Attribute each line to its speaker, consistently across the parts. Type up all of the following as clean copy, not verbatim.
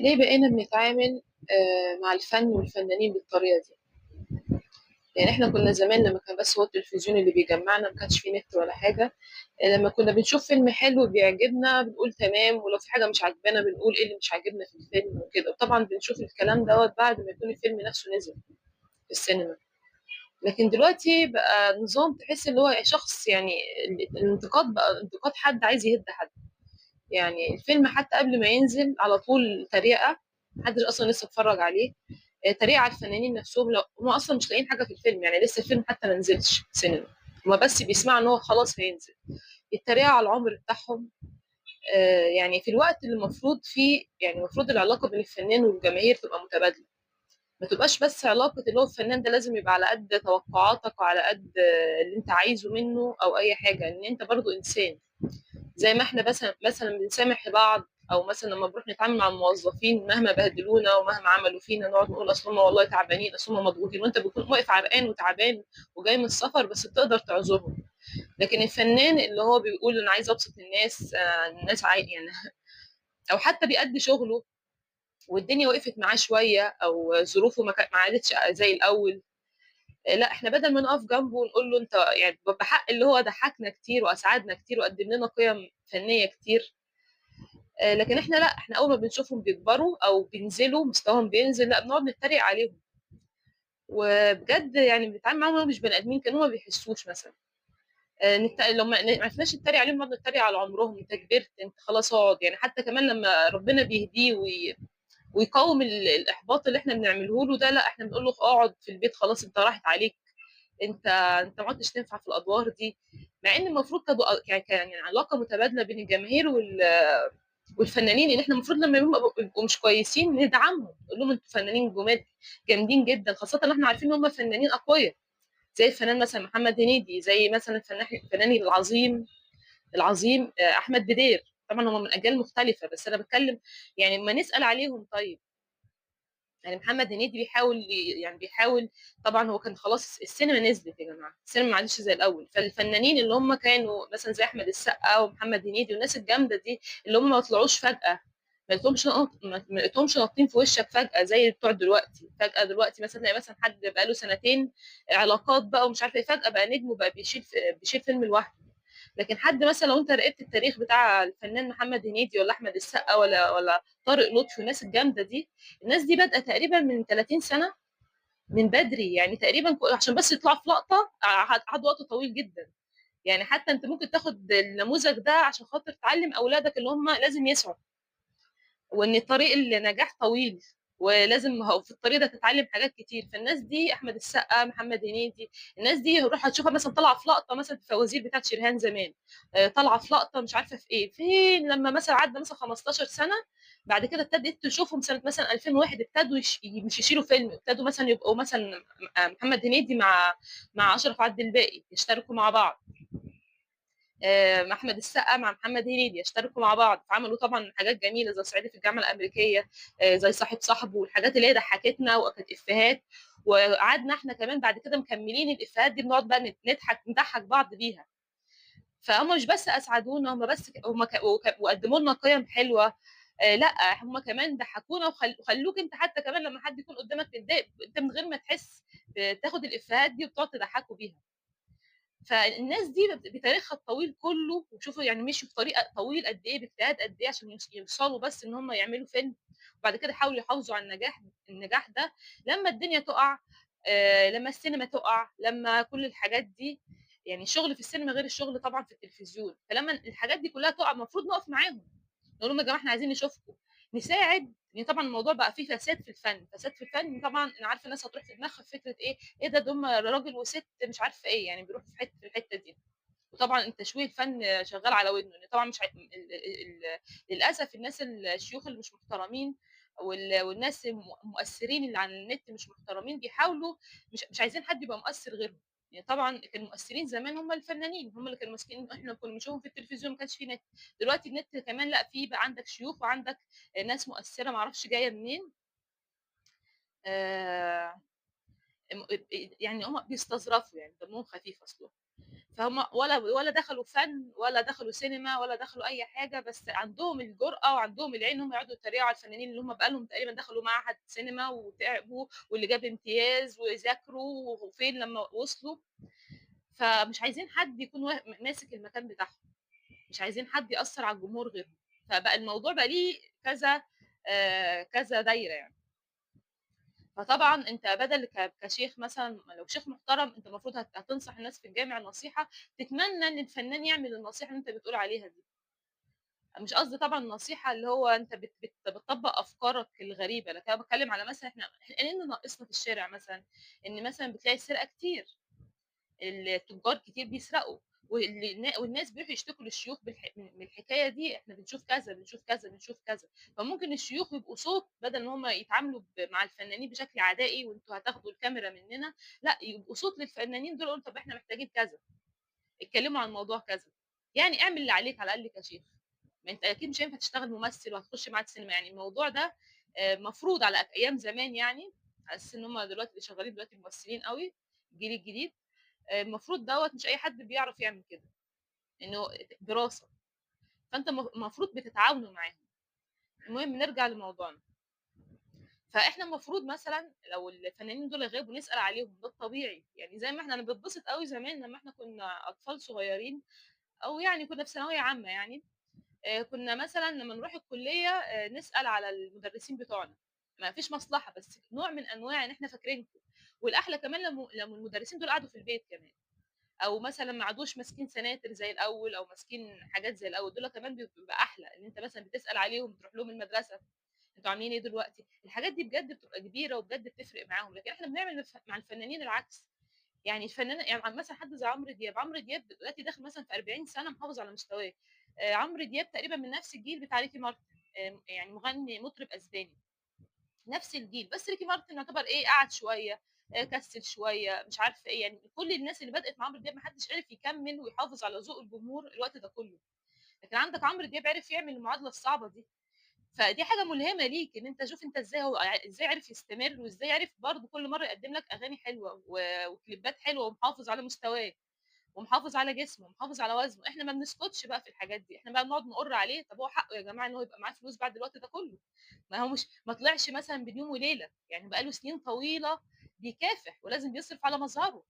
Speaker 1: ليه بقينا بنتعامل مع الفن والفنانين بالطريقة دي؟ يعني إحنا كنا زمان لمّا كان بس هو التلفزيون اللي بيجمّعنا ما كانش في نت ولا حاجة، لمّا كنا بنشوف فيلم حلو بيعجبنا بنقول تمام، ولو في حاجة مش عاجبانا بنقول إيه اللي مش عاجبنا في الفيلم وكده، وطبعًا بنشوف الكلام دوّة بعد ما يكون الفيلم نفسه نزل في السينما. لكن دلوقتي بقى نظام تحسّي اللي هو شخص يعني الانتقاد بقى انتقاد حد عايز يهِد حد. يعني الفيلم حتى قبل ما ينزل على طول تريقة، ما حدش أصلًا لسه اتفرّج عليه، تريقة على الفنانين نفسهم هُم أصلًا مش لاقيين حاجة في الفيلم، يعني لسه الفيلم حتى ما نزلش سينما، هُم بس بيسمعوا إن هو خلاص هينزل، يتريقوا على العُمر بتاعهم. يعني في الوقت اللي المفروض فيه يعني المفروض العلاقة بين الفنان والجماهير تبقى متبادلة، ما تبقاش بس علاقة اللي هو الفنان ده لازم يبقى على قد توقعاتك وعلى قد اللي أنت عايزه منه أو أي حاجة، لإن أنت برضه إنسان. زي ما إحنا مثلًا بنسامح بعض أو مثلًا لمّا بنروح نتعامل مع الموظفين مهما بهدلونا ومهما عملوا فينا نقعد نقول أصل هُم والله تعبانين، أصل هُم مضغوطين، وأنت بتكون واقف عرقان وتعبان وجاي من السفر بس بتقدر تعذرهم. لكن الفنان اللي هو بيقول أنا عايز أبسط الناس الناس يعني أو حتى بيأدي شغله والدنيا وقفت معاه شوية أو ظروفه ما عادتش زي الأول، لأ إحنا بدل ما نقف جنبه ونقول له أنت يعني بحق اللي هو ضحّكنا كتير وأسعدنا كتير وقدّم لنا قِيَم فنية كتير. لكن إحنا لأ، إحنا أول ما بنشوفهم بيكبروا أو بينزلوا مستواهم بينزل، لأ بنقعد نتريق عليهم، وبجد يعني بنتعامل معاهم وهُم مش بني آدمين كأنهم ما بيحسوش مثلًا. لو ما عرفناش نتريق عليهم نقعد نتريق على عمرهم، أنت كبرت، أنت خلاص اقعد، يعني حتى كمان لمّا ربنا بيهديه ويقاوم الإحباط اللي إحنا بنعمله له ده، لأ إحنا بنقول له اقعد في البيت خلاص أنت راحت عليك، أنت ما عدتش تنفع في الأدوار دي، مع إن المفروض يعني علاقة متبادلة بين الجماهير والفنانين، ان احنا المفروض لما يبقوا مش كويسين ندعمهم، نقول لهم انتوا فنانين جمال جامدين جدا، خاصه ان احنا عارفين ان هم فنانين اقوياء، زي الفنان مثلا محمد هنيدي، زي مثلا الفنان العظيم احمد بدير. طبعا هم من اجيال مختلفه بس انا بتكلم يعني ما نسال عليهم. طيب يعني محمد هنيدي بيحاول. طبعا هو كان خلاص السينما نزلت يا جماعه، السينما ما عادش زي الاول، فالفنانين اللي هم كانوا مثلا زي احمد السقا ومحمد هنيدي والناس الجامده دي اللي هم ما طلعوش فجاه، ما لقيتهمش ناطين في وشك فجاه زي بتوع دلوقتي. فجاه دلوقتي مثلا تلاقي مثلا حد بقاله سنتين علاقات بقى ومش عارفه ايه، فجاه بقى نجم وبقى بيشيل فيلم لوحده. لكن حد مثلا لو انت راقبت التاريخ بتاع الفنان محمد هنيدي ولا احمد السقا ولا طارق لطفي والناس الجامده دي، الناس دي بادئه تقريبا من 30 سنه، من بدري يعني تقريبا، عشان بس يطلعوا في لقطه قعدوا وقت طويل جدا. يعني حتى انت ممكن تاخد النموذج ده عشان خاطر تعلم اولادك اللي هم لازم يسعوا، وان طريق النجاح طويل، ولازم في الطريق ده تتعلم حاجات كتير. فالناس دي احمد السقا، محمد هنيدي، الناس دي روح هتشوفها مثلا طالعه في لقطه مثلا في فوازير بتاعت شريهان زمان، طالعه في لقطه مش عارفه في ايه فين، لما مثلا عدى مثلا 15 سنه بعد كده ابتديت تشوفهم سنه مثلا 2001 ابتدوا مش يشيلوا فيلم، ابتدوا مثلا يبقوا مثلا محمد هنيدي مع اشرف عبد الباقي يشتركوا مع بعض، احمد السقا مع محمد هنيدي يشتركوا مع بعض، فعملوا طبعا حاجات جميله زي صعيدي في الجامعه الامريكيه، زي صاحب صاحبه، والحاجات اللي هي ضحكتنا وكانت افيهات، وقعدنا احنا كمان بعد كده مكملين الافيهات دي بنقعد بقى نضحك بعض بيها. فهم مش بس اسعدونا، هم بس وقدموا لنا قيم حلوه. لا هم كمان ضحكونا وخلوك انت حتى كمان لما حد يكون قدامك تتضايق انت من غير ما تحس، تاخد الافيهات دي وتقعد تضحكوا بيها. فالناس دي بتاريخها الطويل كله، وشوفوا يعني مشوا في طريق طويل قد ايه، باجتهاد قد ايه عشان يوصلوا بس ان هم يعملوا فيلم، وبعد كده يحاولوا يحافظوا على النجاح ده لما الدنيا تقع، لما السينما تقع، لما كل الحاجات دي. يعني الشغل في السينما غير الشغل طبعا في التلفزيون، فلما الحاجات دي كلها تقع المفروض نقف معاهم، نقول لهم يا جماعه احنا عايزين نشوفكم، نساعد. يعني طبعا الموضوع بقى فيه فساد في الفن طبعا. انا عارفه الناس هتروح في دماغها في فكره ايه ده هم راجل وست مش عارفه ايه، يعني بيروحوا في الحته دي. وطبعا تشويه الفن شغال على ودنه، ان طبعا مش للاسف الناس الشيوخ اللي مش محترمين والناس المؤثرين اللي على النت مش محترمين بيحاولوا، مش عايزين حد يبقى مؤثر غيرهم. يعني طبعا كان المؤثرين زمان هم الفنانين، هم اللي كانوا ماسكين، احنا كنا بنشوفهم في التلفزيون ما كانش في نت. دلوقتي النت كمان لا، في بقى عندك شيوخ وعندك ناس مؤثره ما اعرفش جايه منين. آه يعني هم بيستظرفوا، يعني دمهم خفيف اصلا. فهم ولا دخلوا فن ولا دخلوا سينما ولا دخلوا اي حاجه، بس عندهم الجرأه وعندهم العين انهم يقعدوا يتريقوا على الفنانين اللي هم بقالهم تقريبا دخلوا معهد سينما وتعبوا، واللي جاب امتياز وذاكروا وفين لما وصلوا. فمش عايزين حد يكون ماسك المكان بتاعهم، مش عايزين حد يأثر على الجمهور غيرهم. فبقى الموضوع بقى ليه كذا كذا دايره يعني. فطبعا انت بدل كشيخ مثلا، لو شيخ محترم انت المفروض هتنصح الناس في الجامع نصيحه تتمنى ان الفنان يعمل النصيحه اللي انت بتقول عليها دي. مش قصدي طبعا النصيحه اللي هو انت بتطبق افكارك الغريبه، لكن انا بتكلم على مثلا احنا ايه اللي ناقصنا في الشارع مثلا، ان مثلا بتلاقي السرقه كتير، التجار كتير بيسرقوا، والناس بيروحوا يشتكوا للشيوخ من الحكايه دي، احنا بنشوف كذا بنشوف كذا بنشوف كذا. فممكن الشيوخ يبقوا صوت، بدل ان هم يتعاملوا مع الفنانين بشكل عدائي وانتوا هتاخدوا الكاميرا مننا، لا يبقوا صوت للفنانين دول، يقولوا طب احنا محتاجين كذا، اتكلموا عن موضوع كذا. يعني اعمل اللي عليك على الاقل كشيخ. ما انت اكيد مش هينفع تشتغل ممثل وهتخش معاد السينما، يعني الموضوع ده مفروض على ايام زمان يعني، على اساس ان هم دلوقتي اللي شغالين دلوقتي ممثلين قوي الجيل الجديد، المفروض دوت مش اي حد بيعرف يعمل كده، انه دراسه. فانت المفروض بتتعاونوا معاهم. المهم نرجع لموضوعنا. فاحنا المفروض مثلا لو الفنانين دول غابوا نسال عليهم، ده الطبيعي يعني. زي ما احنا، انا بتبسط قوي زمان لما احنا كنا اطفال صغيرين، او يعني كنا في ثانويه عامه يعني، كنا مثلا لما نروح الكليه نسال على المدرسين بتوعنا، ما فيش مصلحه بس نوع من انواع ان احنا فاكرينكم. والاحلى كمان لما المدرسين دول قعدوا في البيت كمان، او مثلا ما عادوش ماسكين سناتر زي الاول او ماسكين حاجات زي الاول، دول كمان بيبقى احلى ان انت مثلا بتسال عليهم، بتروح لهم المدرسه، انتوا عاملين ايه دلوقتي. الحاجات دي بجد بتبقى كبيره وبجد بتفرق معاهم. لكن احنا بنعمل مع الفنانين العكس. يعني الفنان يعني مثلا حد زي عمرو دياب، عمرو دياب دلوقتي داخل مثلا في 40 سنه محافظ على مستواه. عمرو دياب تقريبا من نفس الجيل بتاع ريكي مارتن، يعني مغني مطرب اسباني، نفس الجيل. بس ريكي مارتن يعتبر ايه، قعد شويه، كسل شويه، مش عارفه ايه يعني. كل الناس اللي بدات مع عمرو دياب ما حدش عرف يكمل ويحافظ على ذوق الجمهور الوقت ده كله. لكن عندك عمرو دياب عرف يعمل المعادله الصعبه دي. فدي حاجه ملهمه ليك، ان انت شوف انت ازاي هو ازاي عرف يستمر، وازاي عرف برضه كل مره يقدم لك اغاني حلوه وكليبات حلوه، ومحافظ على مستواه ومحافظ على جسمه ومحافظ على وزنه. احنا ما بنسكتش بقى في الحاجات دي، احنا بقى بنقعد نقر عليه. طب هو حقه يا جماعه ان هو يبقى معاه فلوس بعد الوقت ده كله. ما هو مش ما طلعش مثلا بين يوم وليله، يعني بقى له سنين طويله بيكافح ولازم بيصرف على مظهره.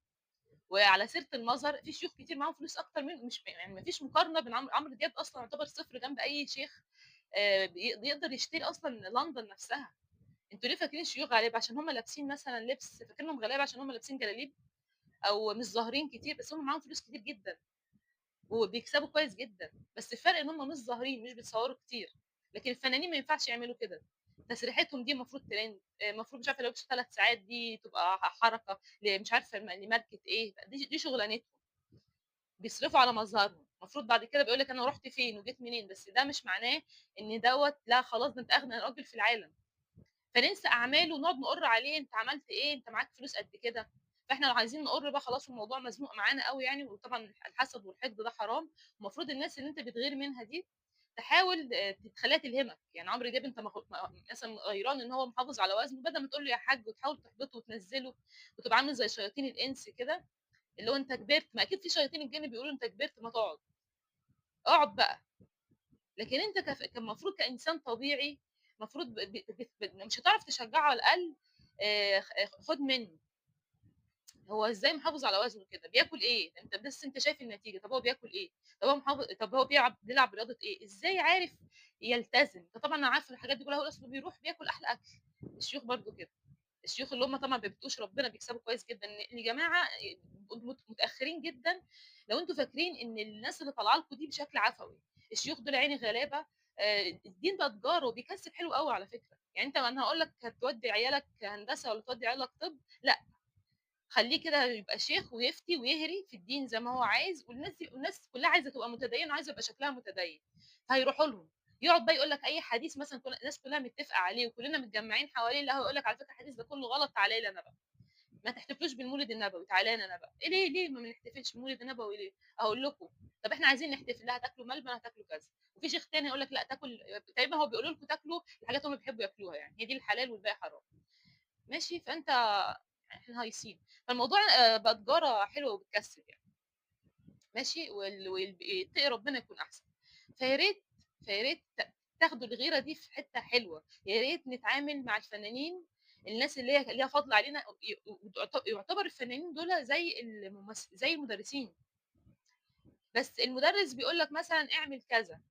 Speaker 1: وعلى سيره المظهر، في شيوخ كتير معاهم فلوس اكتر منه، مش يعني ما فيش مقارنه بين عمرو دياب اصلا يعتبر صفر جنب اي شيخ بيقدر يشتري اصلا لندن نفسها. انتوا ليه فاكرين شيوخ غلابه عشان هم لابسين مثلا لبس، فاكرينهم غلابه عشان هم لابسين جلاليب او مش ظاهرين كتير، بس هم معاهم فلوس كتير جدا وبيكسبوا كويس جدا. بس الفرق ان هم مش ظاهرين، مش بيتصوروا كتير. لكن الفنانين ما ينفعش يعملوا كده. تسريحتهم دي المفروض ترند، المفروض مش عارفه لو 3 ساعات دي تبقى حركه مش عارفه لماركه ايه، دي شغلانتهم. بيصرفوا على مظهرهم. المفروض بعد كده بيقول لك انا رحت فين وجيت منين، بس ده مش معناه ان دوت لا خلاص ده انت اغنى راجل في العالم. فننسى اعماله ونقعد نقر عليه، انت عملت ايه، انت معاك فلوس قد كده. فاحنا لو عايزين نقر بقى خلاص الموضوع مزنوق معانا قوي يعني. وطبعا الحسد والحقد ده حرام. المفروض الناس اللي انت بتغير منها دي تحاول تخليها تلهمك. يعني عمرو دياب انت مثلا غيران ان هو محافظ على وزنه، بدل ما تقول له يا حاج وتحاول تحبطه وتنزله وتبقى عامل زي شياطين الانس كده، اللي هو انت كبرت. ما اكيد في شياطين الجن بيقولوا انت كبرت، ما تقعد، اقعد بقى. لكن انت المفروض كانسان طبيعي، المفروض مش هتعرف تشجعه على الاقل، خد منه هو ازاي محافظ على وزنه كده، بياكل ايه، انت بس انت شايف النتيجه. طب هو بياكل ايه، طب هو محافظ، طب هو بيلعب رياضه ايه، ازاي عارف يلتزم. طبعا انا عارفه الحاجات دي كلها، هو اصلا بيروح بياكل احلى اكل. الشيوخ برضو كده، الشيوخ اللي هم طبعا ما بيبتوش ربنا بيكسبوا كويس جدا. يا جماعه متاخرين جدا لو انتوا فاكرين ان الناس اللي طالعه لكم دي بشكل عفوي. الشيوخ دول عيني غلابه. الدين ده تجاره وبيكسب حلو قوي على فكره. يعني انت، انا هقول لك هتودي عيالك هندسه ولا تودي عيالك طب، لا، خليه كده يبقى شيخ ويفتي ويهري في الدين زي ما هو عايز. والناس كلها عايزه تبقى متدينه وعايزه يبقى شكلها متدين، فهيروحوا لهم. يقعد بقى يقول لك اي حديث مثلا الناس كلها متفقه عليه وكلنا متجمعين حواليه، لا هو يقول لك على فكره الحديث ده كله غلط، تعالى لي انا بقى. ما تحتفلوش بالمولد النبوي، تعالى لي انا بقى. إيه ليه ما بنحتفلش بالمولد النبوي ليه؟ اقول لكم طب احنا عايزين نحتفل، لا هتاكلوا ملبن هتاكلوا كذا. وفي شيخ تاني يقول لك لا تاكل، تقريبا هو بيقولوا لكم تاكلوا الحاجات هم بيحبوا ياكلوها، يعني هي دي الحلال والباقي حرام. ماشي. فانت احنا هايصين. فالموضوع بقى تجاره حلوه وبتكسب يعني. ماشي، ويتقي ربنا يكون احسن. فيا ريت فيا ريت تاخدوا الغيره دي في حته حلوه. يا ريت نتعامل مع الفنانين، الناس اللي هي ليها فضل علينا، يعتبر الفنانين دول زي المدرسين. بس المدرس بيقول لك مثلا اعمل كذا،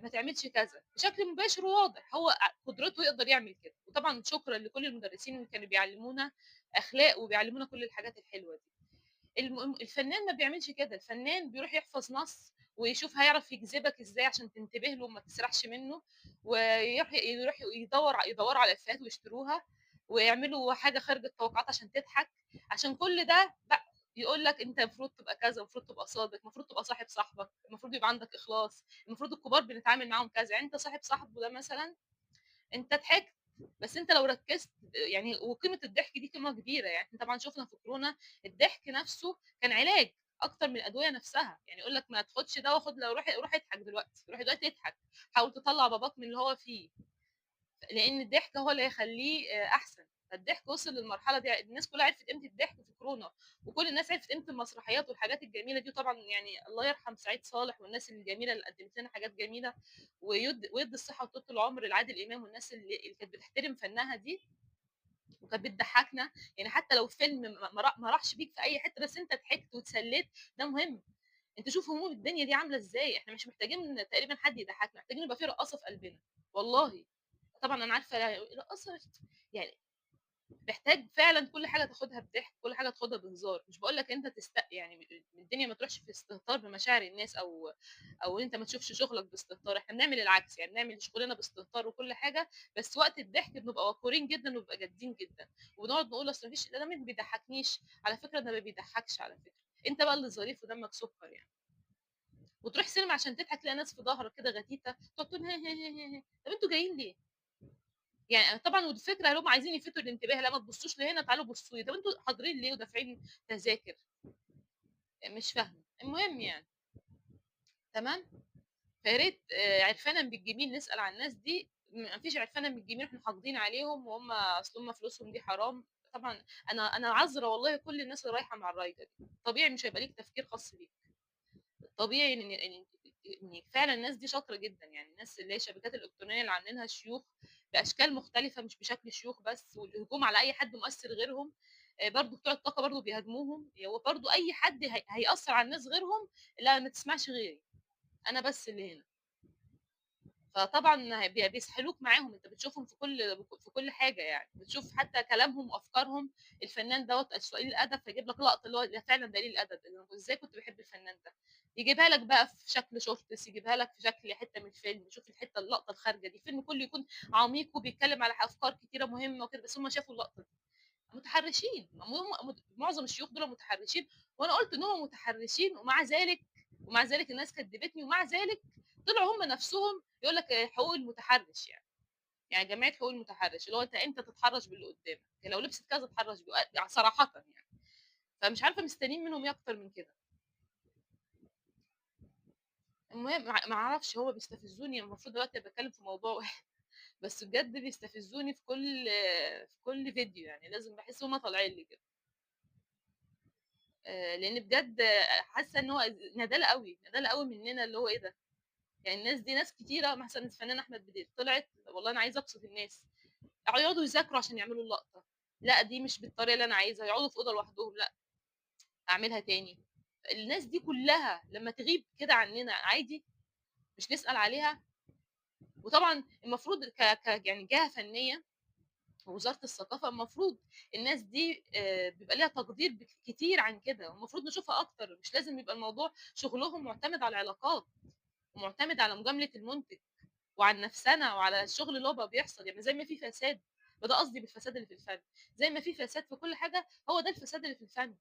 Speaker 1: ما تعملش كذا بشكل مباشر وواضح، هو قدرته يقدر يعمل كده. وطبعا شكرا لكل المدرسين اللي كانوا بيعلمونا اخلاق وبيعلمونا كل الحاجات الحلوه دي. الفنان ما بيعملش كده، الفنان بيروح يحفظ نص ويشوف هيعرف يجذبك ازاي عشان تنتبه له وما تسرحش منه، ويروح يدور على افيهات ويشتروها، ويعملوا حاجه خارج التوقعات عشان تضحك. عشان كل ده بقى يقول لك انت المفروض تبقى كذا، المفروض تبقى صادق، المفروض تبقى صاحب صاحبك، المفروض يبقى عندك اخلاص، المفروض الكبار بنتعامل معاهم كذا. يعني انت صاحب صاحبه ده مثلا، انت ضحكت، بس انت لو ركزت يعني، وقيمه الضحك دي قيمه كبيره. يعني احنا طبعا شفنا في كورونا الضحك نفسه كان علاج اكتر من الادويه نفسها. يعني يقول لك ما تاخدش دواء، خد لو روح اضحك دلوقتي، روح دلوقتي اضحك، حاول تطلع باباك من اللي هو فيه، لان الضحك هو اللي هيخليه احسن. فالضحك وصل للمرحله دي، الناس كلها عرفت قيمه الضحك في كورونا، وكل الناس عرفت قيمه المسرحيات والحاجات الجميله دي. طبعا يعني الله يرحم سعيد صالح والناس الجميله اللي قدمت لنا حاجات جميله، ويدي الصحه وطول العمر لعادل امام والناس اللي كانت بتحترم فنها دي وكانت بتضحكنا. يعني حتى لو فيلم ما راحش بيك في اي حته، بس انت ضحكت واتسليت، ده مهم. انت شوف هموم الدنيا دي عامله ازاي، احنا مش محتاجين تقريبا حد يضحكنا، محتاجين يبقى في رقاصه في قلبنا والله. طبعا انا عارفه رقاصه يعني محتاج فعلا كل حاجه تاخدها بضحك، كل حاجه تاخدها بهزار. مش بقول لك انت يعني الدنيا ما تروحش في استهتار بمشاعر الناس، او انت ما تشوفش شغلك باستهتار. احنا بنعمل العكس، يعني بنعمل شغلنا باستهتار وكل حاجه، بس وقت الضحك بنبقى وقورين جدا وبنبقى جادين جدا، وبنقعد نقول اصل مفيش، ده ما بيضحكنيش على فكره، ده ما بيضحكش على فكره، انت بقى اللي ظريف ودمك سكر يعني. وتروح سينما عشان تضحك تلاقي ناس في ظهرك كده غتيته تقعد تقول هي هي هي هي. طب انتوا جايين ليه؟ يعني طبعا والفكره هم عايزين يلفتوا الانتباه، لا ما تبصوش لهنا، تعالوا بصوا لي. طب انتوا حاضرين ليه ودافعين تذاكر؟ مش فاهمه. المهم يعني، تمام. فيا ريت عرفانا بالجميل نسال عن الناس دي. ما فيش عرفانا بالجميل احنا حاقدين عليهم، وهم اصل هم فلوسهم دي حرام. طبعا انا عذره والله كل الناس اللي رايحه مع الرايجه دي، طبيعي مش هيبقى ليك تفكير خاص بيك. طبيعي ان فعلا الناس دي شاطره جدا. يعني الناس اللي هي الشبكات الالكترونيه اللي عاملينها شيوخ باشكال مختلفه، مش بشكل شيوخ بس، والهجوم على اي حد مؤثر غيرهم. برضو بتوع الطاقه برضو بيهاجموهم. هو برضو اي حد هيأثر على الناس غيرهم، لا ما تسمعش غيري، انا بس اللي هنا. فطبعا بيسحلوك معاهم، انت بتشوفهم في كل حاجه. يعني بتشوف حتى كلامهم وافكارهم. الفنان دوت قليل الادب، فيجيب لك لقطه اللي هو ده فعلا دليل الادب، ازاي كنت بحب الفنان ده. يجيبها لك بقى في شكل شورتس، يجيبها لك في شكل حته من الفيلم. شوف الحته اللقطه الخارجه دي، فيلم كله يكون عميق وبيتكلم على افكار كتيره مهمه وكده، بس هم شافوا اللقطه دي. متحرشين، معظم الشيوخ دول متحرشين. وانا قلت ان هم متحرشين، ومع ذلك الناس كدبتني، ومع ذلك طلعوا هم نفسهم يقول لك حقوق المتحرش. يعني جمعيه حقوق المتحرش، اللي هو انت تتحرش باللي قدامك، يعني لو لبست كذا تتحرش بيه يعني صراحه يعني. فمش عارفه مستنيين منهم ايه اكتر من كده. المهم ما اعرفش، هو بيستفزوني. المفروض دلوقتي بتكلم في موضوع واحد بس بجد بيستفزوني في كل فيديو. يعني لازم بحس هما طالعين لي كده. لان بجد حاسه ان هو ندالة قوي، ندالة قوي مننا، اللي هو ايه ده. يعني الناس دي ناس كتيره، مثلا الفنان احمد بدير طلعت والله انا عايزه ابسط الناس، يقعدوا يذاكروا عشان يعملوا اللقطه، لا دي مش بالطريقه اللي انا عايزها، يقعدوا في اوضه لوحدهم، لا اعملها تاني. الناس دي كلها لما تغيب كده عننا عادي، مش نسال عليها. وطبعا المفروض يعني جهه فنيه ووزاره الثقافه، المفروض الناس دي بيبقى ليها تقدير كتير عن كده، المفروض نشوفها اكتر. مش لازم يبقى الموضوع شغلهم معتمد على العلاقات، ومعتمد على مجامله المنتج وعلى نفسنا وعلى الشغل اللي هو بقى بيحصل. يعني زي ما في فساد، وده قصدي بالفساد اللي في الفن، زي ما في فساد في كل حاجه، هو ده الفساد اللي في الفن.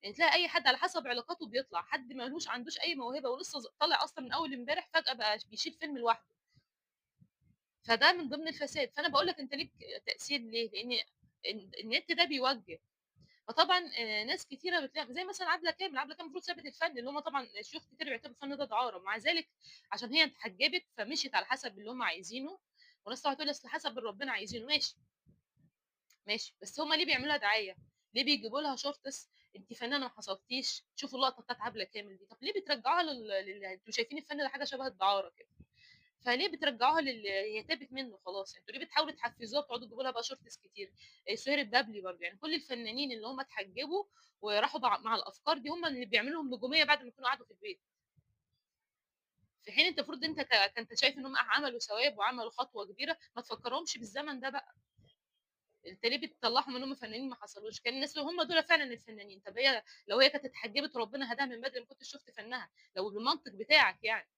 Speaker 1: يعني تلاقي اي حد على حسب علاقاته بيطلع، حد مالوش عندوش اي موهبه ولسه طالع اصلا من اول امبارح، فجاه بقى بيشيل فيلم لوحده. فده من ضمن الفساد. فانا بقول لك انت ليك تاثير ليه؟ لان النت ده بيوجه. فطبعا ناس كتيره بتلاقي زي مثلا عبله كامل المفروض سابت الفن، اللي هم طبعا شيوخ كتير بيعتبروا الفن ده دعاره، مع ذلك عشان هي اتحجبت فمشيت على حسب اللي هم عايزينه. وناس طبعا تقول اصل حسب اللي ربنا عايزينه، ماشي ماشي، بس هم ليه بيعملوا لها دعايه؟ ليه بيجيبوا لها شورتس أنتِ فنانة ما حصلتيش، شوفوا اللقطة بتاعة عبلة كامل دي، طب ليه بترجعوها أنتم شايفين الفن ده حاجة شبه الدعارة كده، فليه بترجعوها هي تابت منه خلاص، أنتم ليه بتحاولوا تحفزوها وتقعدوا تجيبوا لها بقى شورتس كتير، سهير البابلي برضه، يعني كل الفنانين اللي هم اتحجبوا وراحوا مع الأفكار دي هم اللي بيعملوا لهم نجومية بعد ما يكونوا قعدوا في البيت. في حين أنت المفروض أنت كنت شايف إن هم عملوا ثواب وعملوا خطوة كبيرة، ما تفكرهمش بالزمن ده بقى. انت ليه بتطلعهم ان هم فنانين ما حصلوش؟ كان الناس هم دول فعلا الفنانين. طب هي لو هي كانت اتحجبت وربنا هداها من بدري ما كنتش شفت فنها، لو بالمنطق بتاعك يعني،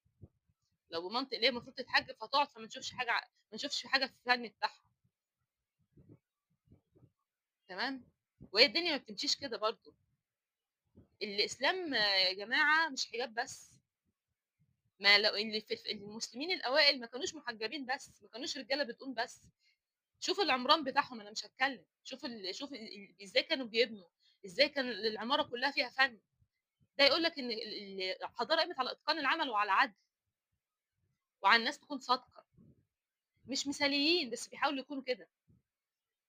Speaker 1: لو بمنطق ليه المفروض تتحجب فتقعد فما نشوفش حاجه ما نشوفش حاجه في الفن بتاعها. تمام. وهي الدنيا ما بتمشيش كده برضو. الاسلام يا جماعه مش حجاب بس، ما لو اللي في المسلمين الاوائل ما كانوش محجبين بس، ما كانوش رجاله بتقوم بس. شوف العمران بتاعهم، انا مش هتكلم، ازاي كانوا بيبنوا، ازاي كان العماره كلها فيها فن. ده يقول لك ان الحضاره قامت على اتقان العمل وعلى عدل وعلى الناس تكون صادقه، مش مثاليين بس بيحاولوا يكونوا كده.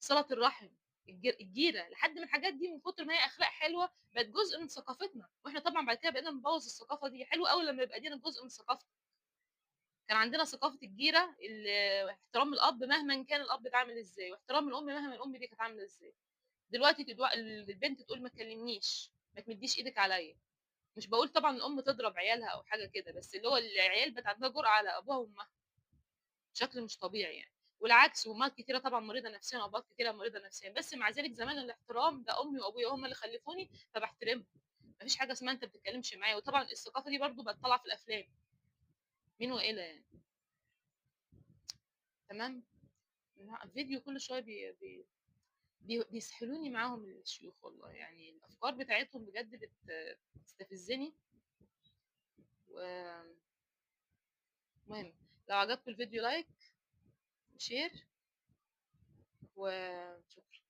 Speaker 1: صله الرحم، الجيره، لحد ما الحاجات دي من كتر ما هي اخلاق حلوه بقت جزء من ثقافتنا، واحنا طبعا بعد كده بقينا نبوظ الثقافه دي. حلو قوي لما يبقى دينا جزء من ثقافتنا. كان عندنا ثقافه الجيره، احترام الاب مهما كان الاب ده عامل ازاي، واحترام الام مهما الام دي كانت عامله ازاي. دلوقتي البنت تقول ما تكلمنيش، ما تمديش ايدك عليا. مش بقول طبعا الام تضرب عيالها او حاجه كده، بس اللي هو العيال بقت عندها جرأه على ابوها وامها بشكل مش طبيعي يعني. والعكس، وامهات كتيره طبعا مريضه نفسيا وابات كتيره مريضه نفسيا، بس مع ذلك زمان الاحترام ده امي وابويا هم اللي خلفوني فبحترمهم. مفيش حاجه اسمها انت ما بتتكلمش معايا. وطبعا الثقافه دي برضو بقت طالعه في الافلام مين والى يعني. تمام. فيديو كل شويه بيسحلوني معاهم الشيوخ والله، يعني الافكار بتاعتهم بجد بتستفزني. ومهم، لو عجبكم الفيديو لايك وشير وشكرا.